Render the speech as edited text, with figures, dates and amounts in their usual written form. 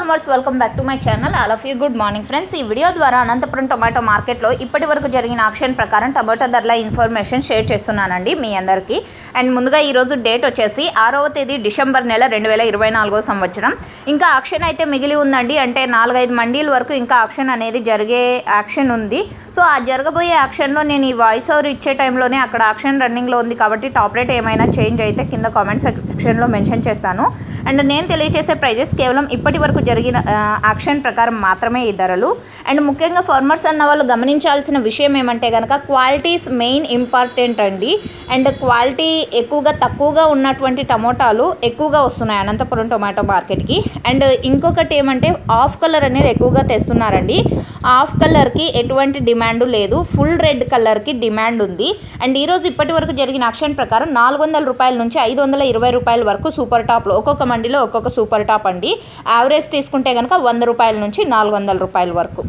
Farmers welcome back to my channel. All of you good morning friends. ఈ video ద్వారా Anantapuram tomato మార్కెట్లో ఇప్పటి వరకు జరిగిన ఆక్షన్ ప్రకారం టొమాటో ధరల ఇన్ఫర్మేషన్ షేర్ చేస్తున్నానండి మీ అందరికీ. అండ్ ముందుగా ఈరోజు డేట్ వచ్చేసి 6వ తేదీ డిసెంబర్ నెల 2024 సంవత్సరం. ఇంకా ఆక్షన్ అయితే మిగిలి ఉందండి. అంటే 4-5 మండీల వరకు ఇంకా ఆక్షన్ అనేది జరిగే యాక్షన్ ఉంది. సో ఆ జరగబోయే యాక్షన్లో నేను ఈ వాయిస్ ఓవర్ ఇచ్చే టైంలోనే అక్కడ ఆక్షన్ రన్నింగ్లో ఉంది కాబట్టి టాప్ రేట్ ఏమైనా చేంజ్ అయితే కింద కామెంట్ సెక్షన్లో మెన్షన్ చేస్తాను. అండ్ నేను తెలియజేసే ప్రైజెస్ కేవలం ఇప్పటి వరకు జరిగిన యాక్షన్ ప్రకారం మాత్రమే ఈ ధరలు. అండ్ ముఖ్యంగా ఫార్మర్స్ అన్న వాళ్ళు గమనించాల్సిన విషయం ఏమంటే కనుక క్వాలిటీస్ మెయిన్ ఇంపార్టెంట్ అండి. అండ్ క్వాలిటీ ఎక్కువగా తక్కువగా ఉన్నటువంటి టమోటాలు ఎక్కువగా వస్తున్నాయి అనంతపురం టొమాటో మార్కెట్కి. అండ్ ఇంకొకటి ఏమంటే ఆఫ్ కలర్ అనేది ఎక్కువగా తెస్తున్నారండి. ఆఫ్ కలర్కి ఎటువంటి డిమాండ్ లేదు, ఫుల్ రెడ్ కలర్కి డిమాండ్ ఉంది. అండ్ ఈరోజు ఇప్పటి వరకు జరిగిన ఆక్షన్ ప్రకారం 400 రూపాయల నుంచి 520 రూపాయల వరకు సూపర్ టాప్లో ఒక్కొక్క మండీలో ఒక్కొక్క సూపర్ టాప్ అండి. యావరేజ్ తీసుకుంటే కనుక 100 రూపాయల నుంచి 400 రూపాయల వరకు.